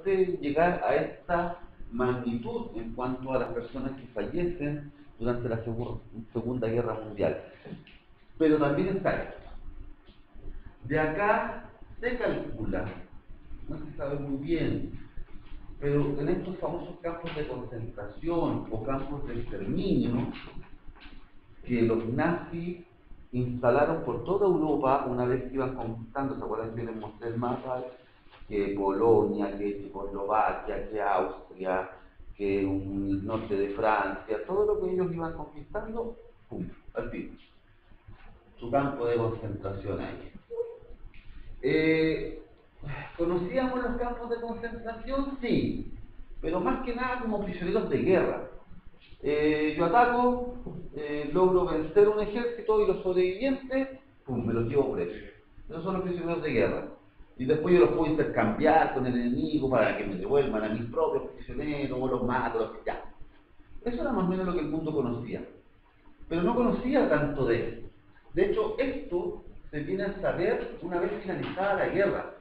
fuerte llegar a esta magnitud en cuanto a las personas que fallecen durante la Segunda Guerra Mundial. Pero también está esto. De acá se calcula, no se sabe muy bien, pero en estos famosos campos de concentración o campos de exterminio que los nazis instalaron por toda Europa una vez que iban conquistando, ¿se acuerdan que les mostré el mapa? Que Polonia, que Checoslovaquia, que Austria, que el norte de Francia, todo lo que ellos iban conquistando, ¡pum!, al fin. Su campo de concentración ahí. ¿Conocíamos los campos de concentración? Sí, pero más que nada como prisioneros de guerra. Yo ataco, logro vencer un ejército y los sobrevivientes, ¡pum!, me los llevo presos. Esos son los prisioneros de guerra. Y después yo los puedo intercambiar con el enemigo para que me devuelvan a mis propios prisioneros, o los mato, los que ya. Eso era más o menos lo que el mundo conocía. Pero no conocía tanto de esto. De hecho, esto se viene a saber una vez finalizada la guerra.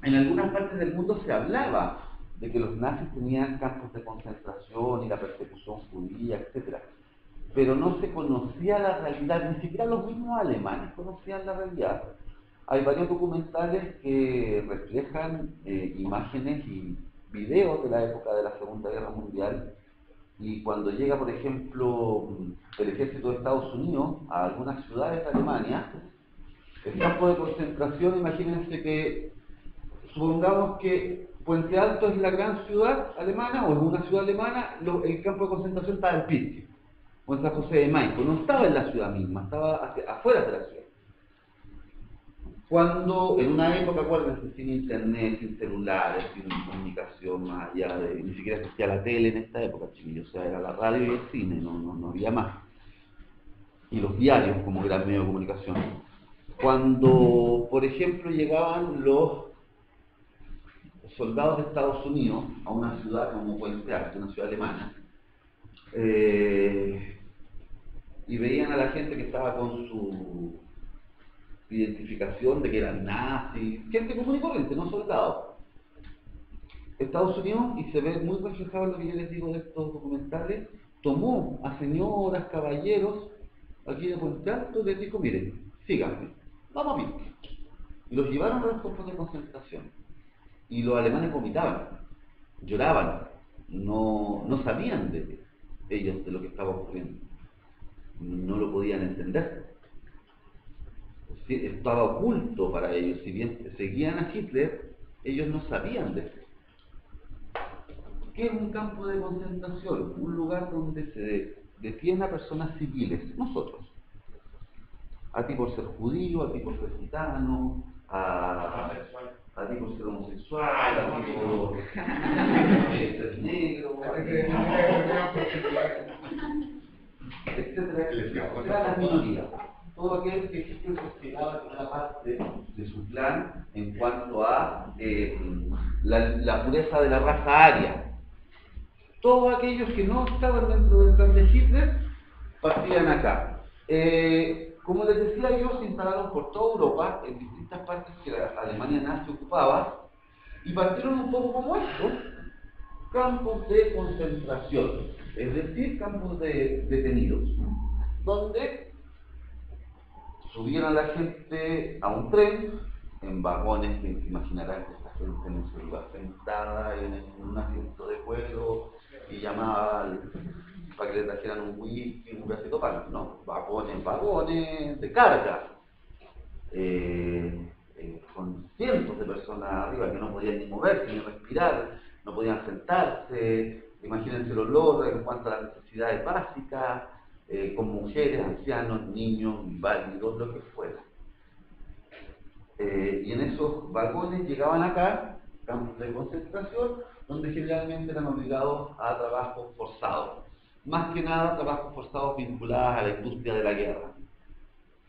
En algunas partes del mundo se hablaba de que los nazis tenían campos de concentración y la persecución judía, etc. Pero no se conocía la realidad, ni siquiera los mismos alemanes conocían la realidad. Hay varios documentales que reflejan imágenes y videos de la época de la Segunda Guerra Mundial, y cuando llega, por ejemplo, el ejército de Estados Unidos a algunas ciudades de Alemania, el campo de concentración, imagínense que, supongamos que Puente Alto es la gran ciudad alemana, o es una ciudad alemana, el campo de concentración estaba en Pisco, o en San José de Maipo, no estaba en la ciudad misma, estaba afuera de la ciudad. Cuando en una época, acuérdense, sin internet, sin celulares, sin comunicación más allá de, ni siquiera existía la tele en esta época, chiquillos, o sea, era la radio y el cine, no había más. Y los diarios como gran medio de comunicación. Cuando, por ejemplo, llegaban los soldados de Estados Unidos a una ciudad como Puente Alto, una ciudad alemana, y veían a la gente que estaba con su identificación de que eran nazis, gente común y corriente, no soldados. Estados Unidos, y se ve muy reflejado en lo que yo les digo de estos documentales, tomó a señoras, caballeros, aquí de Puente Alto, y les dijo: miren, síganme, vamos a ver. Y los llevaron a los campos de concentración. Y los alemanes vomitaban, lloraban, no sabían de ellos de lo que estaba ocurriendo. No lo podían entender. Estaba oculto para ellos. Si bien seguían a Hitler, ellos no sabían de eso. ¿Qué es un campo de concentración? Un lugar donde se detiene a personas civiles, nosotros. A ti por ser judío, a ti por ser gitano, a ti por ser homosexual, a ti por ser negro, etcétera. O sea, las minorías. Todo aquel que Hitler consideraba que era parte de su plan en cuanto a la pureza de la raza aria. Todos aquellos que no estaban dentro del plan de Hitler partían acá. Como les decía yo, se instalaron por toda Europa, en distintas partes que la Alemania nazi ocupaba, y partieron un poco como esto: campos de concentración, es decir, campos de detenidos, donde subieron a la gente a un tren, en vagones que se imaginarán que esta gente no se iba sentada en un asiento de cuero y llamaba para que le trajeran un whisky, un pedacito de pan, ¿no? Vagones de carga, con cientos de personas arriba que no podían ni moverse ni respirar, no podían sentarse. Imagínense el olor en cuanto a las necesidades básicas, con mujeres, ancianos, niños, inválidos, lo que fuera. Y en esos vagones llegaban acá, campos de concentración, donde generalmente eran obligados a trabajos forzados. Más que nada trabajos forzados vinculados a la industria de la guerra.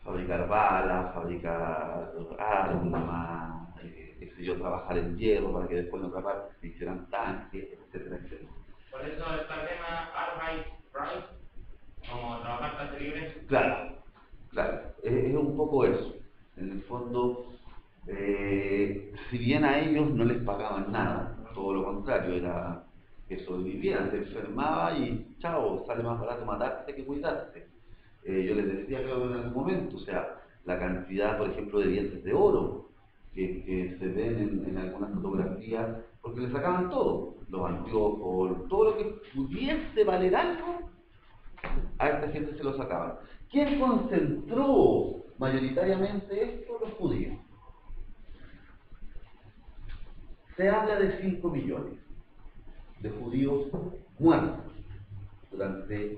Fabricar balas, fabricar armas, qué sé yo, trabajar en hierro para que después en otra parte se hicieran tanques, etcétera, etcétera. Por eso está el tema Arbeitsfrei, como trabajar tanto libre. Claro, es un poco eso. En el fondo, Si bien a ellos no les pagaban nada, todo lo contrario, era que sobrevivieran, se enfermaba y chao, sale más barato matarse que cuidarse. Yo les decía creo en algún momento, o sea, la cantidad, por ejemplo, de dientes de oro que se ven en algunas fotografías, porque le sacaban todo, los anteojos, todo lo que pudiese valer algo, a esta gente se lo sacaban. ¿Quién concentró mayoritariamente esto? Los judíos. Se habla de 5 millones de judíos muertos durante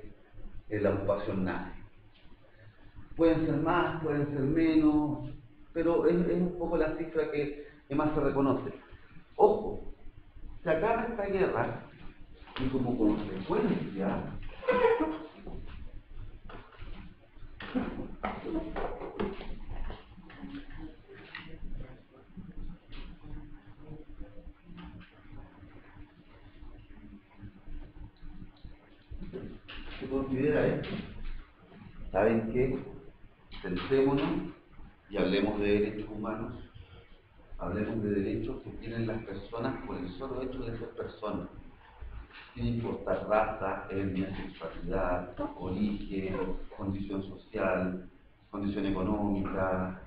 la ocupación nazi. Pueden ser más, pueden ser menos, pero es un poco la cifra que más se reconoce. Ojo, se acaba esta guerra y como consecuencia se considera esto. ¿Saben qué? Sentémonos y hablemos de derechos humanos, hablemos de derechos que tienen las personas por el solo hecho de ser personas, sin importar raza, etnia, sexualidad, origen, condición social, condición económica,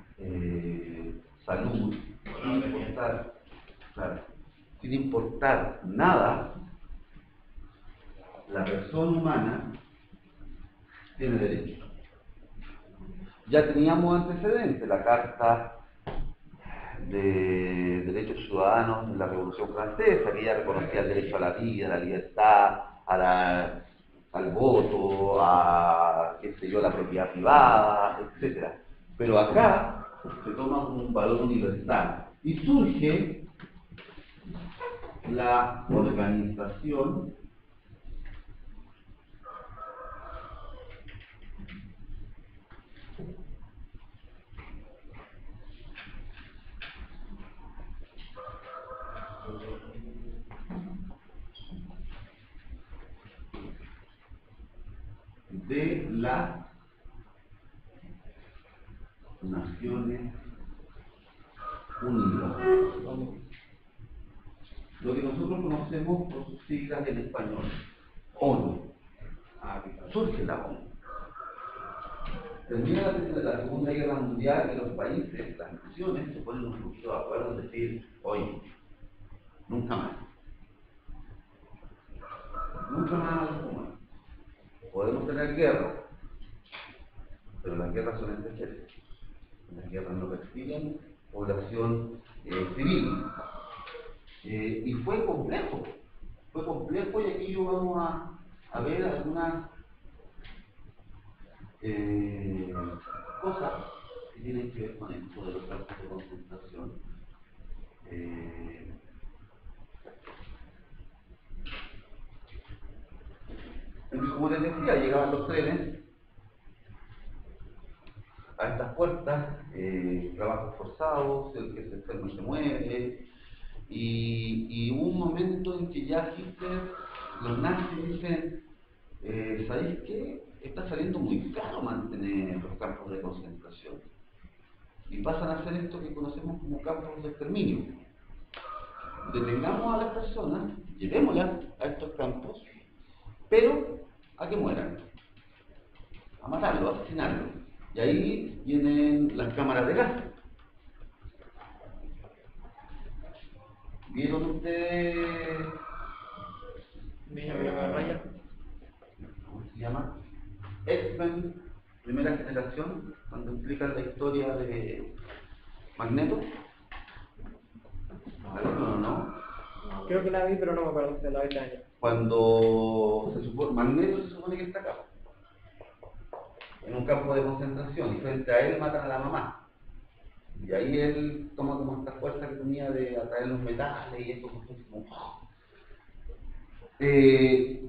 salud, sin importar nada, la persona humana tiene derecho. Ya teníamos antecedentes, la Carta de Derechos Ciudadanos en la Revolución Francesa, que ya reconocía el derecho a la vida, a la libertad, al voto, a, qué sé yo, la propiedad privada, etc. Pero acá se toma como un valor universal y surge la organización de las Naciones Unidas, lo que nosotros conocemos por sus siglas en español, ONU. Surge la ONU. Termina la Segunda Guerra Mundial y los países, las naciones, se ponen un poquito de acuerdo en decir, oye, nunca más. Nunca más algo más. Podemos tener guerra, pero las guerras son entre ejércitos. Las guerras no persiguen población civil. Y fue complejo y aquí yo vamos a ver algunas cosas que tienen que ver con esto de los campos de concentración. Como les decía, llegaban los trenes a estas puertas, trabajos forzados, el que se enferma se muere, y hubo un momento en que ya Hitler, los nazis dicen, ¿sabéis qué? Está saliendo muy caro mantener los campos de concentración. Y pasan a hacer esto que conocemos como campos de exterminio. Detengamos a las personas, llevémoslas a estos campos, pero a que mueran, a matarlos, a asesinarlos. Y ahí vienen las cámaras de gas. ¿Vieron ustedes? ¿Cómo se llama? X-Men, primera generación, cuando explican la historia de Magneto. ¿Alguno no? Creo que la vi, pero no me acuerdo de la vista año. Cuando Magneto se supone que está acá, en un campo de concentración, y frente a él matan a la mamá. Y ahí él toma como esta fuerza que tenía de atraer los metales y esto como...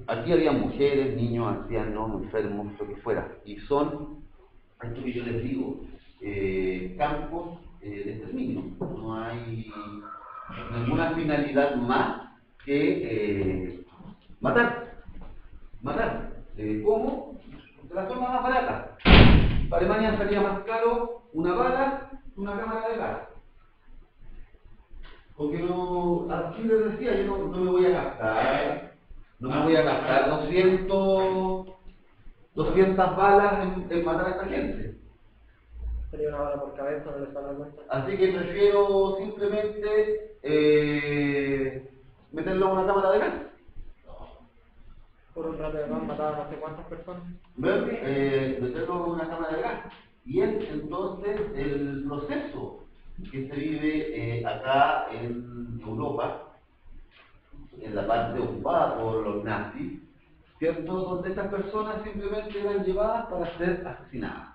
aquí había mujeres, niños, ancianos, enfermos, lo que fuera. Y son, esto que yo les digo, campos de exterminio. No hay ninguna finalidad más que matar. ¿Cómo? De la forma más barata. Para Alemania salía más caro una bala que una cámara de gas. Porque no, así les decía, yo no me voy a gastar, no me voy a gastar 200 balas en matar a esta gente. Sería una bala por cabeza, no les sale cuenta. Así que prefiero simplemente meterlo en una cámara de gas. Por un rato de más mataba no sé cuántas personas. Meterlo en una cámara de gas. Y es entonces el proceso que se vive acá en Europa, en la parte ocupada por los nazis, ¿cierto? Donde estas personas simplemente eran llevadas para ser asesinadas.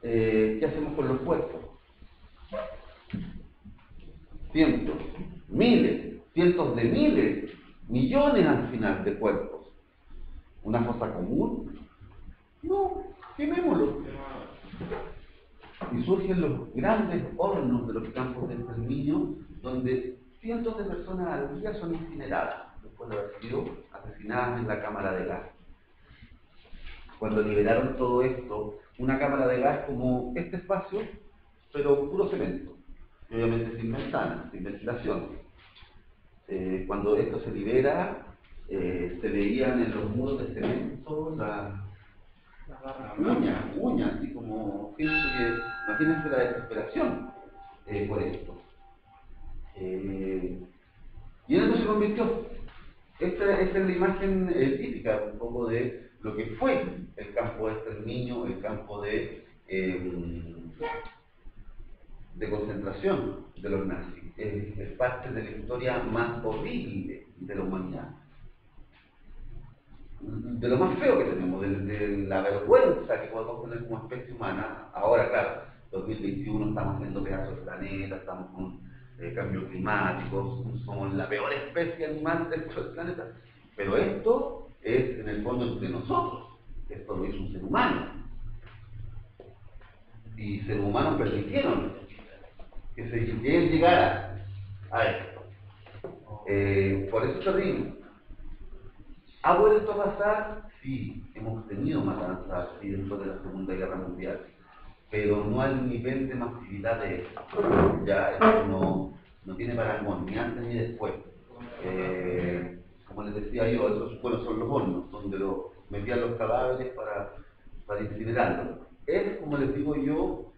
¿Qué hacemos con los cuerpos? Cientos, miles, cientos de miles, millones al final de cuerpos. ¿Una fosa común? No, quemémoslo. Y surgen los grandes hornos de los campos de exterminio, donde cientos de personas al día son incineradas después de haber sido asesinadas en la cámara de gas. Cuando liberaron todo esto, una cámara de gas como este espacio, pero puro cemento, y obviamente sin ventanas, sin ventilación. Cuando esto se libera, se veían en los muros de cemento las uñas, así como, imagínense la desesperación por esto. Y en eso se convirtió. Esta es la imagen típica un poco de lo que fue el campo de exterminio, el campo de concentración de los nazis. Es parte de la historia más horrible de la humanidad. De lo más feo que tenemos, de la vergüenza que podemos tener como especie humana. Ahora, claro, 2021 estamos haciendo pedazos del planeta, estamos con cambios climáticos, somos la peor especie animal dentro del planeta. Pero esto es en el fondo entre nosotros. Esto lo hizo un ser humano. Y seres humanos permitieron que él llegara a esto. Por eso es terrible. ¿Ha vuelto a pasar? Sí, hemos tenido matanzas así dentro de la Segunda Guerra Mundial, pero no al nivel de masividad de esto. Ya esto no tiene parangón, ni antes ni después. Como les decía yo, esos son los hornos, donde metían los cadáveres para incinerarlos. Es, como les digo yo,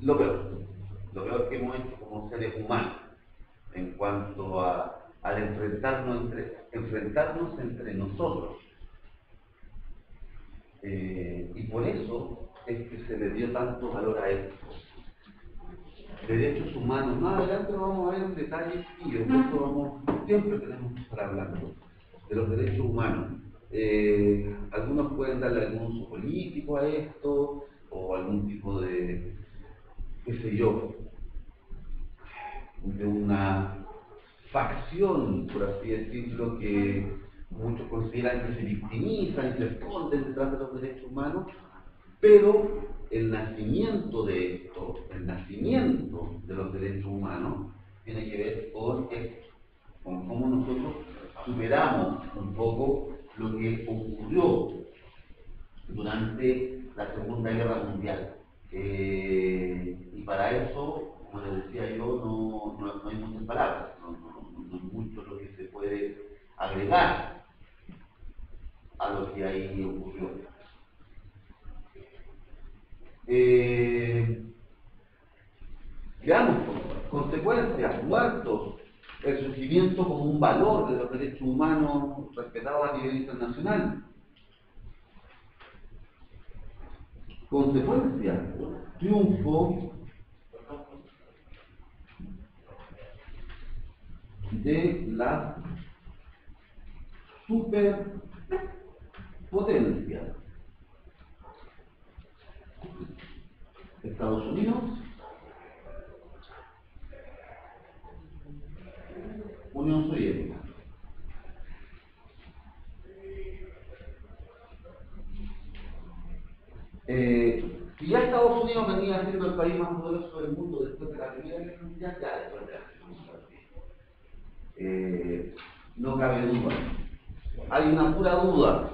lo peor que hemos hecho como seres humanos en cuanto al enfrentarnos entre nosotros. Y por eso es que se le dio tanto valor a esto. Derechos humanos, más adelante lo vamos a ver en detalle, y de esto siempre tenemos que estar hablando de los derechos humanos. Algunos pueden darle algún uso político a esto, o algún tipo de, qué sé yo, de una facción, por así decirlo, que muchos consideran que se victimizan y se esconden detrás de los derechos humanos, pero el nacimiento de esto, el nacimiento de los derechos humanos, tiene que ver con esto, con cómo nosotros superamos un poco lo que ocurrió durante la Segunda Guerra Mundial. Y para eso, como les decía yo, no hay muchas palabras, no hay mucho lo que se puede agregar a lo que ahí ocurrió. Veamos, consecuencias, muertos, el surgimiento como un valor de los derechos humanos respetados a nivel internacional. Consecuencias, triunfo de la superpotencia. Estados Unidos, Unión Soviética. Si ya Estados Unidos venía siendo el país más poderoso del mundo después de la Primera Guerra Mundial, ya después de la Segunda. No cabe duda. Hay una pura duda.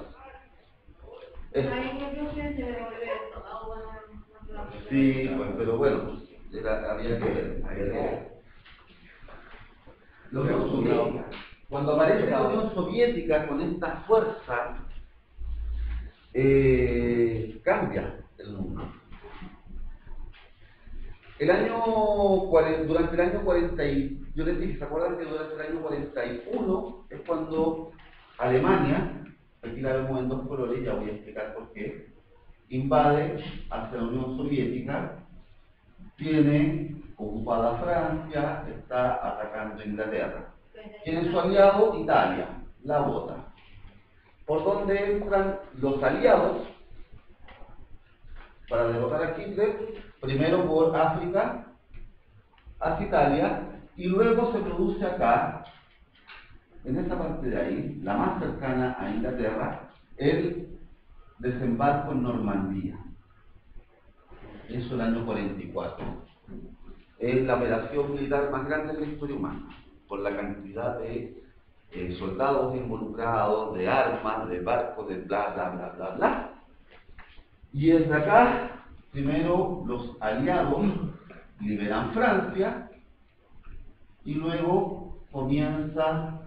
Sí, pues, pero bueno, había que ver. La Unión Soviética. Cuando aparece la Unión Soviética con esta fuerza, cambia el mundo. Durante el año 40, yo les dije, ¿se acuerdan que durante el año 41 es cuando Alemania, aquí la vemos en dos colores, ya voy a explicar por qué, invade hacia la Unión Soviética, tiene ocupada Francia, está atacando Inglaterra. Tiene su aliado Italia, la bota. ¿Por dónde entran los aliados para derrotar a Hitler? Primero por África, hacia Italia, y luego se produce acá, en esta parte de ahí, la más cercana a Inglaterra, el desembarco en Normandía. Eso el año 44. Es la operación militar más grande de la historia humana, por la cantidad de soldados involucrados, de armas, de barcos, de bla, bla, bla, bla, bla. Y desde acá, primero los aliados liberan Francia y luego comienza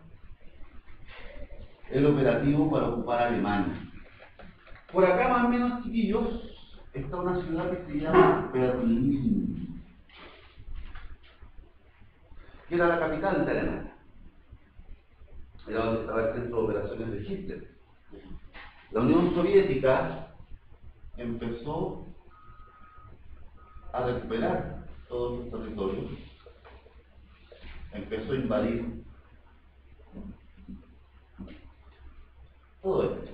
el operativo para ocupar Alemania. Por acá más o menos, chiquillos, está una ciudad que se llama Berlín, que era la capital de Alemania. Era donde estaba el centro de operaciones de Hitler. La Unión Soviética empezó a recuperar todos los territorios, empezó a invadir todo esto.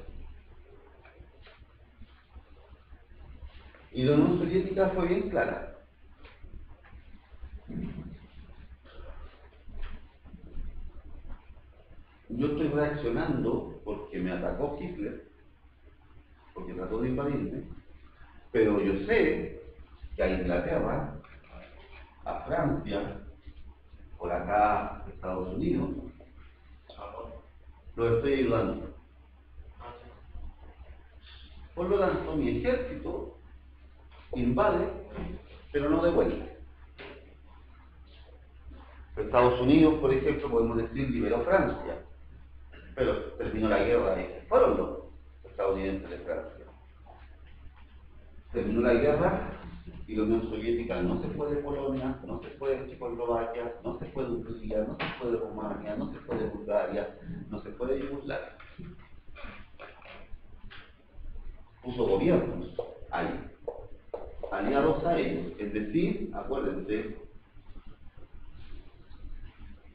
Y la Unión Soviética fue bien clara. Yo estoy reaccionando porque me atacó Hitler, porque trató de invadirme, pero yo sé que a Inglaterra, a Francia, por acá a Estados Unidos, los estoy ayudando. Por lo tanto, mi ejército invade, pero no devuelve. Estados Unidos, por ejemplo, podemos decir, liberó Francia, pero terminó la guerra y fueron los estadounidenses de Francia. Terminó la guerra y la Unión Soviética no se fue de Polonia, no se fue de Checoslovaquia, no se fue de Hungría, no se fue de Rumania, no se fue de Bulgaria, no se fue de Yugoslavia. Puso gobiernos ahí, aliados a ellos, es decir, acuérdense,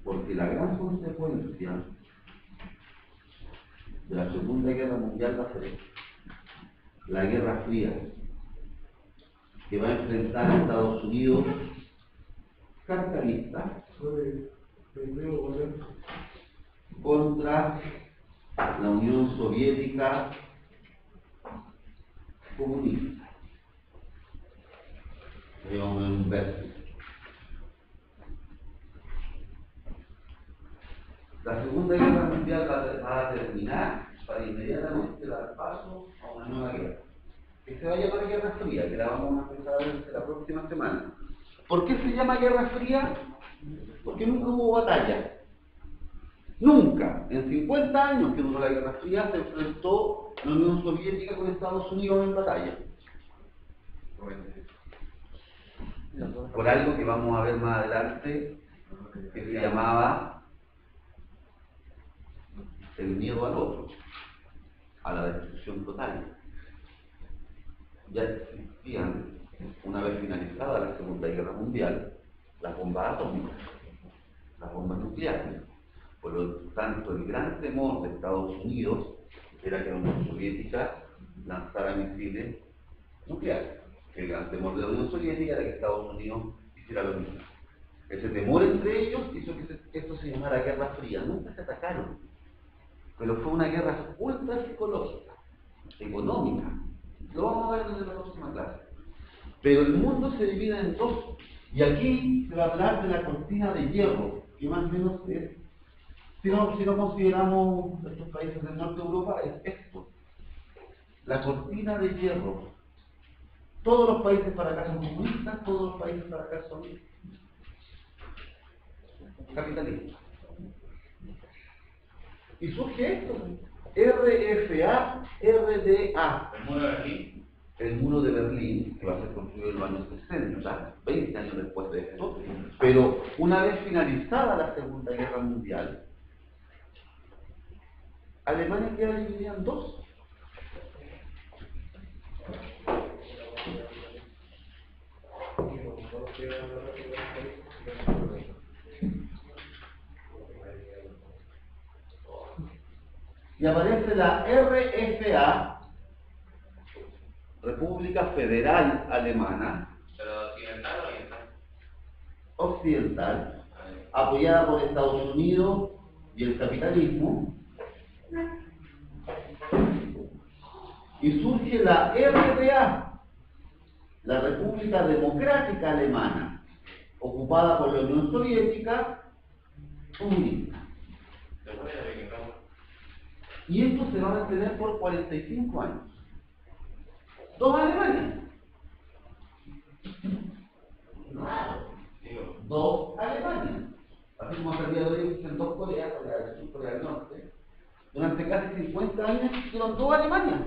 porque la gran consecuencia de la Segunda Guerra Mundial va a ser la Guerra Fría, que va a enfrentar a Estados Unidos capitalista contra la Unión Soviética comunista. Digamos en un verso. La Segunda Guerra Mundial va a terminar para inmediatamente dar paso a una nueva guerra, que se va a llamar Guerra Fría, que la vamos a empezar desde la próxima semana. ¿Por qué se llama Guerra Fría? Porque nunca hubo batalla. Nunca. En 50 años que duró la Guerra Fría se enfrentó la Unión Soviética con Estados Unidos en batalla. Por algo que vamos a ver más adelante, que se llamaba el miedo al otro, a la destrucción total. Ya existían, una vez finalizada la Segunda Guerra Mundial, las bombas atómicas, las bombas nucleares. Por lo tanto, el gran temor de Estados Unidos era que la Unión Soviética lanzara misiles nucleares. El gran temor de la Unión Soviética era que Estados Unidos hiciera lo mismo. Ese temor entre ellos hizo que esto se llamara Guerra Fría. Nunca se atacaron, pero fue una guerra ultra psicológica, económica. Lo vamos a ver en la próxima clase. Pero el mundo se divide en dos, y aquí se va a hablar de la cortina de hierro, que más o menos es, si no consideramos estos países del norte de Europa, es esto, la cortina de hierro. Todos los países para acá son comunistas, todos los países para acá son capitalistas. Y surge esto, RFA, RDA. El muro de Berlín. El muro de Berlín, que va a ser construido en los años 60, 20 años después de esto, pero una vez finalizada la Segunda Guerra Mundial, Alemania queda dividida en dos. Y aparece la RFA, República Federal Alemana, ¿Pero occidental o oriental? occidental, apoyada por Estados Unidos y el capitalismo, y surge la RDA, la República Democrática Alemana, ocupada por la Unión Soviética comunista. Después de que estamos. Y esto se va a mantener por 45 años. Dos Alemanias. Digo, Dos Alemanias. Así como hasta el día de hoy existen dos Coreas, Corea del Sur, Corea del Norte. Durante casi 50 años existieron dos Alemanias.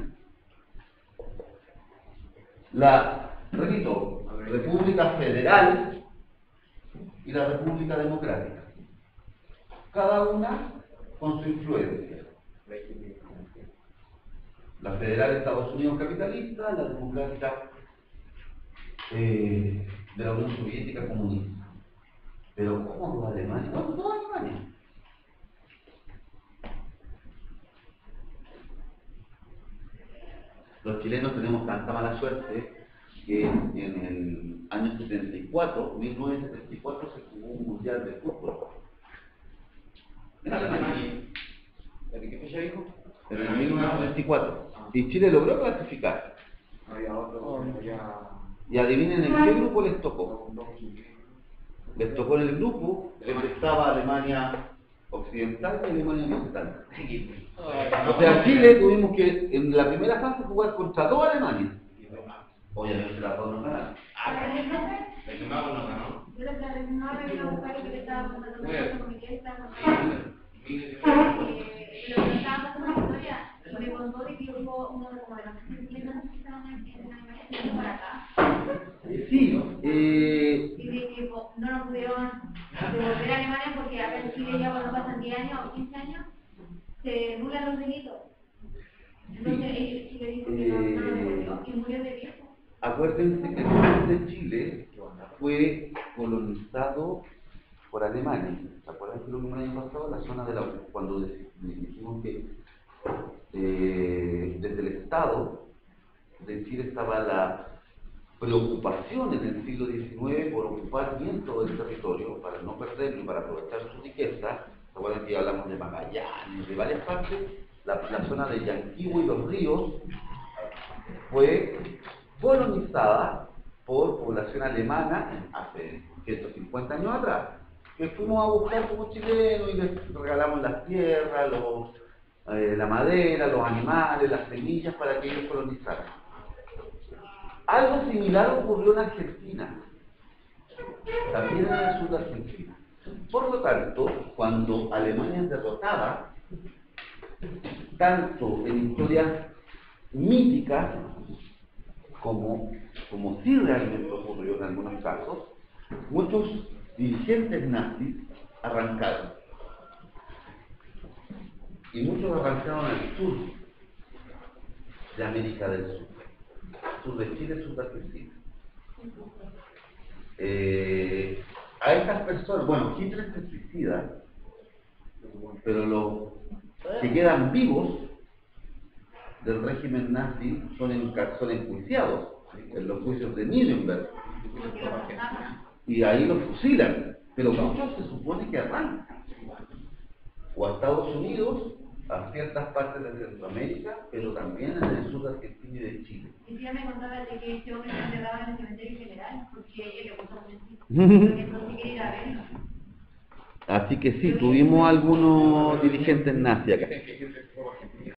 La, repito, República Federal y la República Democrática. Cada una con su influencia. La federal Estados Unidos capitalista, la democrática de la Unión Soviética comunista. Pero ¿cómo dos Alemania? Bueno, dos Alemania. Los chilenos tenemos tanta mala suerte que en el año 74, 1974, se jugó un mundial de fútbol. En Alemania. ¿De qué fecha dijo? En el 1974. Y Chile logró clasificar. Había otro, ya. Y adivinen en qué grupo les tocó. Les tocó en el grupo donde estaba Alemania Occidental y Alemania Oriental. O sea, Chile tuvimos que en la primera fase jugar contra dos Alemanias. Obviamente las dos no ganaron. El que más no ganó. Yo le preguntaba que no buscar que estaba contando con Miguel, estaba lo que estaba pasando en la historia, y me contó de que hubo uno de como de los que estaban en Alemania para acá. Sí, Y de que no nos pudieron devolver a Alemania porque acá en Chile ya cuando pasan 10 años o 15 años se anulan los delitos. Entonces ellos Chile dijo que no lo devolvió y murió de viejo. acuérdense que el sur de Chile fue colonizado por Alemania. ¿Se acuerdan que lo que el año pasado? La zona de la... Cuando dijimos que desde el Estado de Chile estaba la preocupación en el siglo XIX por ocupar bien todo el territorio, para no perderlo y para aprovechar su riqueza. ¿Se acuerdan que ya hablamos de Magallanes, de varias partes? La zona de Yanquihue y los ríos fue colonizada por población alemana hace 150 años atrás, que fuimos a buscar como chilenos y les regalamos las tierras, la madera, los animales, las semillas para que ellos colonizaran. Algo similar ocurrió en Argentina, también en el sur de Argentina. Por lo tanto, cuando Alemania es derrotada, tanto en historias míticas como sí realmente ocurrió en algunos casos, muchos dirigentes nazis arrancaron. Y muchos arrancaron al sur de América del Sur. Sur de Chile, sur de Argentina. A estas personas, bueno, Hitler se suicida, pero los que quedan vivos del régimen nazi son enjuiciados en los juicios de Nuremberg. Y ahí los fusilan, pero muchos se supone que arrancan. O a Estados Unidos, a ciertas partes de Centroamérica, pero también en el sur de Argentina y de Chile. Y sí, me contaba de que este hombre se enterraba en el cementerio general, porque a ella le gustaba mucho. Entonces quería ir a verlo. Así que sí, tuvimos algunos dirigentes nazis acá.